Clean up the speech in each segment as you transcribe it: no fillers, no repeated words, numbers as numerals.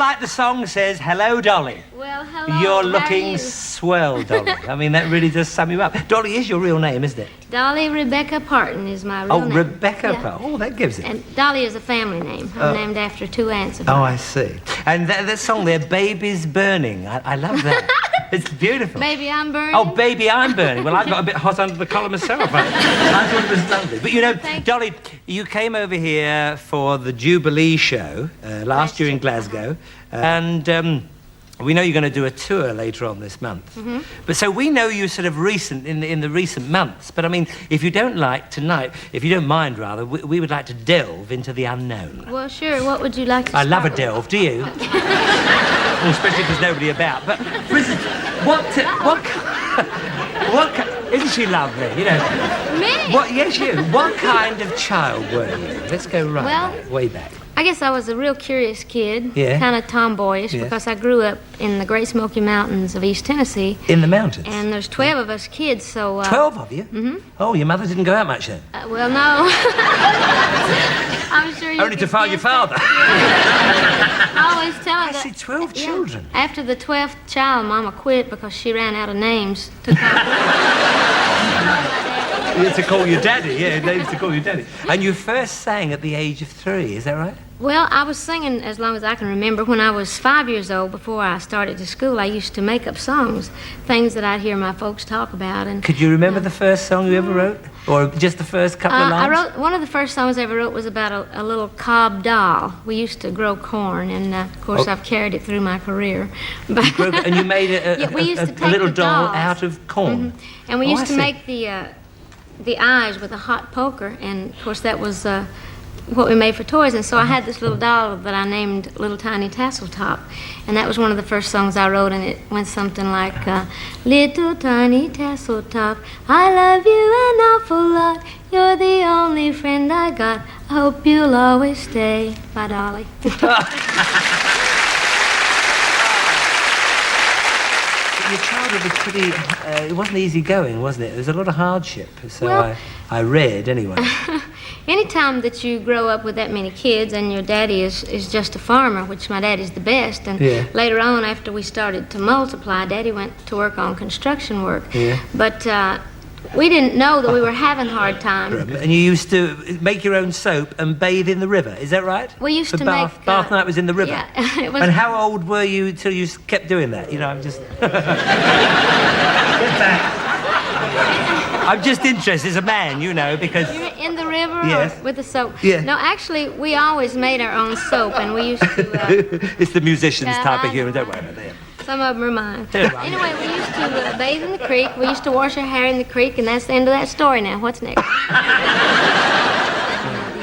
like the song says, hello, Dolly. Well, hello. You're looking swell, Dolly. I mean, that really does sum you up. Dolly is your real name, isn't it? Dolly Rebecca Parton is my real name. Oh, Rebecca Yeah. Parton. Oh, that gives it. And Dolly is a family name. I'm named after 2 aunts of mine. Oh, I see. And that song there, Baby's Burning. I love that. It's beautiful. Baby, I'm burning. Oh, Baby, I'm burning. Well, I got a bit hot under the collar myself. I thought it was lovely. But, you know, Dolly, you came over here for the Jubilee show last year in Glasgow. And we know you're going to do a tour later on this month. But so we know you sort of in the recent months. But, I mean, if you don't mind, rather, we would like to delve into the unknown. Well, sure. What would you like to I love a start delve, do you? Well, especially if there's nobody about. But, for instance, isn't she lovely, you know? Me? Yes, you. What kind of child were you? Let's go way back. I guess I was a real curious kid. Yeah. Kind of tomboyish because I grew up in the Great Smoky Mountains of East Tennessee. In the mountains? And there's 12 of us kids, so... 12 of you? Oh, your mother didn't go out much then? Well, no. I'm sure you Only to find your father. I always tell her I see 12 children. After the 12th child, Mama quit because she ran out of names to call. To call you daddy, names to call you daddy. And you first sang at the age of 3, is that right? Well, I was singing as long as I can remember. When I was 5 years old, before I started to school, I used to make up songs, things that I'd hear my folks talk about. And could you remember the first song you ever wrote? Or just the first couple of lines? One of the first songs I ever wrote was about a little cob doll. We used to grow corn, and of course I've carried it through my career. But and you made a little doll out of corn? And we used to make the eyes with a hot poker, and of course that was what we made for toys. And so I had this little doll that I named Little Tiny Tassel Top, and that was one of the first songs I wrote, and it went something like Little Tiny Tassel Top, I love you an awful lot, you're the only friend I got, I hope you'll always stay. By Dolly. Your childhood was pretty, it wasn't easy going, wasn't it? There was a lot of hardship, so well, I read anyway. Anytime that you grow up with that many kids and your daddy is just a farmer, which my daddy's the best, and later on after we started to multiply, Daddy went to work on construction work. But we didn't know that we were having hard times. And you used to make your own soap and bathe in the river, is that right? We used to make... Bath night was in the river? Yeah. It was... And how old were you till you kept doing that? You know, I'm just... I'm just interested as a man, you know, because... You're in the river or with the soap? Yeah. No, actually, we always made our own soap, and we used to... It's the musician's type of humor, don't worry about that. Some of them are mine. Anyway, we used to bathe in the creek. We used to wash our hair in the creek, and that's the end of that story now. What's next?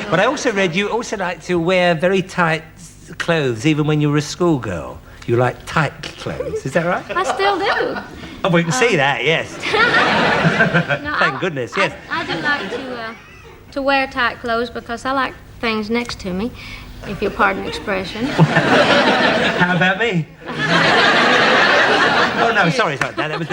But I also read you also like to wear very tight clothes, even when you were a schoolgirl. You like tight clothes, is that right? I still do. Oh, we can see that, yes. No, Thank goodness, yes. I do like to wear tight clothes because I like things next to me, if you'll pardon the expression. How about me? Oh no, sorry. That was.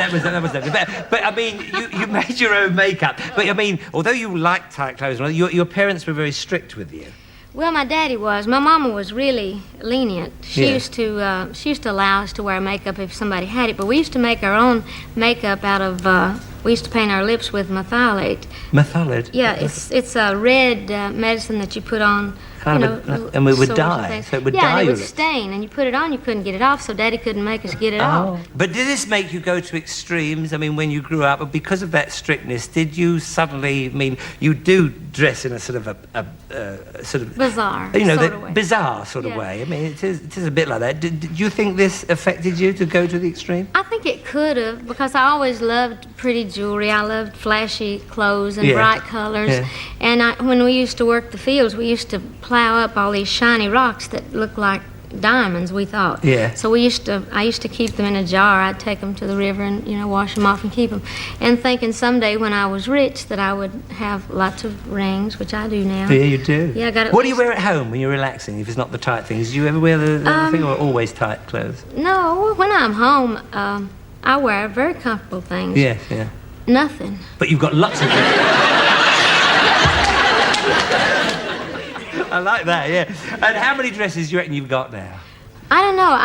But I mean, you made your own makeup. But I mean, although you liked tight clothes, your parents were very strict with you. Well, my daddy was. My mama was really lenient. She used to allow us to wear makeup if somebody had it. But we used to make our own makeup out of. We used to paint our lips with methylate. Methylate? Yeah, it's a red medicine that you put on. And we would dye, so it would dye and it your would lips. stain, and you put it on, you couldn't get it off, so Daddy couldn't make us get it off. But did this make you go to extremes? I mean, when you grew up, because of that strictness, did you suddenly, I mean, you do dress in a sort of bizarre, bizarre sort of way. I mean, it is a bit like that. Did you think this affected you to go to the extreme? I think it could have, because I always loved pretty jewelry. I loved flashy clothes and bright colors. Yeah. And when we used to work the fields, we used to plow up all these shiny rocks that looked like diamonds, we thought. Yeah. So I used to keep them in a jar. I'd take them to the river and, wash them off and keep them. And thinking someday when I was rich that I would have lots of rings, which I do now. Yeah, you do. Yeah, I got it. What do you wear at home when you're relaxing, if it's not the tight things? Do you ever wear the thing, or always tight clothes? No, when I'm home, I wear very comfortable things. Yes, yeah. Nothing. But you've got lots of I like that, yeah. And how many dresses do you reckon you've got now? I don't know.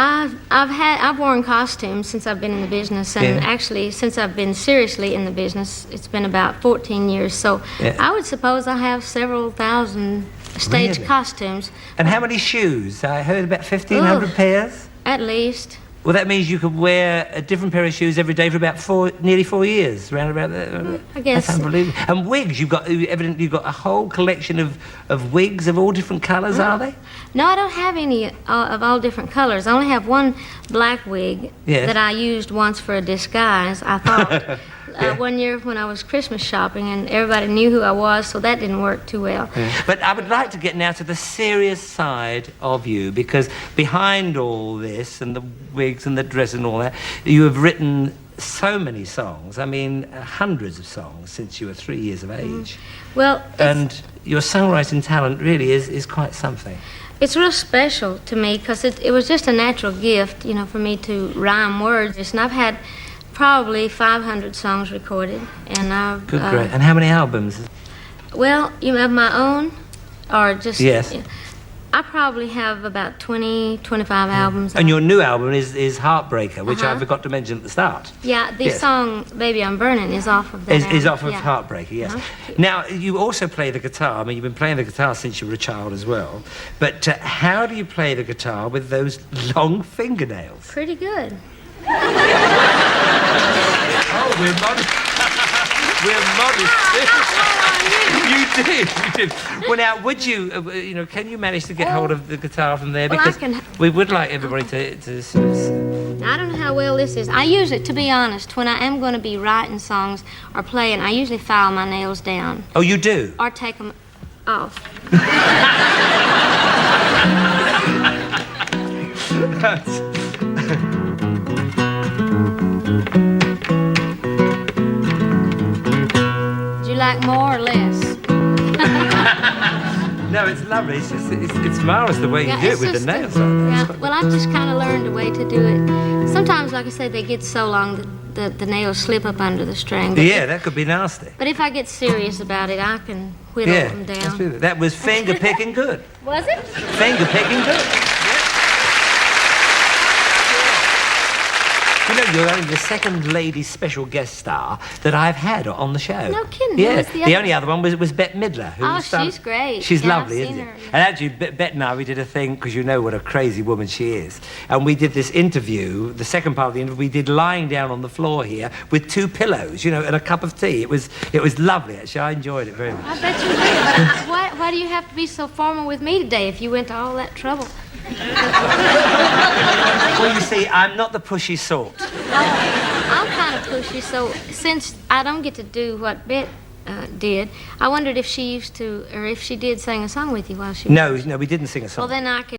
I've worn costumes since I've been in the business, and actually since I've been seriously in the business, it's been about 14 years. So I would suppose I have several thousand stage costumes. And how many shoes? I heard about 1,500 pairs. At least. Well, that means you could wear a different pair of shoes every day for about nearly 4 years, round about that. I guess. That's unbelievable. And wigs, evidently you've got a whole collection of wigs of all different colours, are they? No, I don't have any of all different colors. I only have one black wig that I used once for a disguise, I thought. One year when I was Christmas shopping, and everybody knew who I was, so that didn't work too well. But I would like to get now to the serious side of you, because behind all this and the wigs and the dress and all that, you have written so many songs. I mean, hundreds of songs since you were 3 years of age. Well, and your songwriting talent really is quite something. It's real special to me because it was just a natural gift, you know, for me to rhyme words. And I've had probably 500 songs recorded, and I've... Good, great. And how many albums? Well, you have my own, or just... Yes. I probably have about 20, 25 albums. And your new album is Heartbreaker, which I forgot to mention at the start. Yeah, the song Baby I'm Burning is off of that is off of Heartbreaker, yes. Now, you also play the guitar. I mean, you've been playing the guitar since you were a child as well. But how do you play the guitar with those long fingernails? Pretty good. Oh, we're modest. We're modest. You did. Well, now, would you, can you manage to get hold of the guitar from there? Well, because we would like everybody to sort of... I don't know how well this is. I usually, to be honest, when I am going to be writing songs or playing, I usually file my nails down. Oh, you do? Or take them off. Do you like more or less? No, it's lovely. It's marvellous the way you do it with the nails on. Well, I've just kind of learned a way to do it. Sometimes, like I said, they get so long that the nails slip up under the string. But that could be nasty. But if I get serious about it, I can whittle them down. That was finger picking good. Was it? Finger picking good. You know, you're only the second lady special guest star that I've had on the show. No kidding. Yeah, the only other one was Bette Midler. She's great. She's lovely, I've isn't seen she? her. And actually, Bette and I, we did a thing, because you know what a crazy woman she is. And we did this interview, the second part of the interview, we did lying down on the floor here with 2 pillows, and a cup of tea. It was lovely, actually. I enjoyed it very much. I bet you did. Why do you have to be so formal with me today if you went to all that trouble? Well, you see, I'm not the pushy sort. I'm kind of pushy, so since I don't get to do what Bette did, I wondered if she used to, or if she did sing a song with you while she was... No, we didn't sing a song. Well, then I could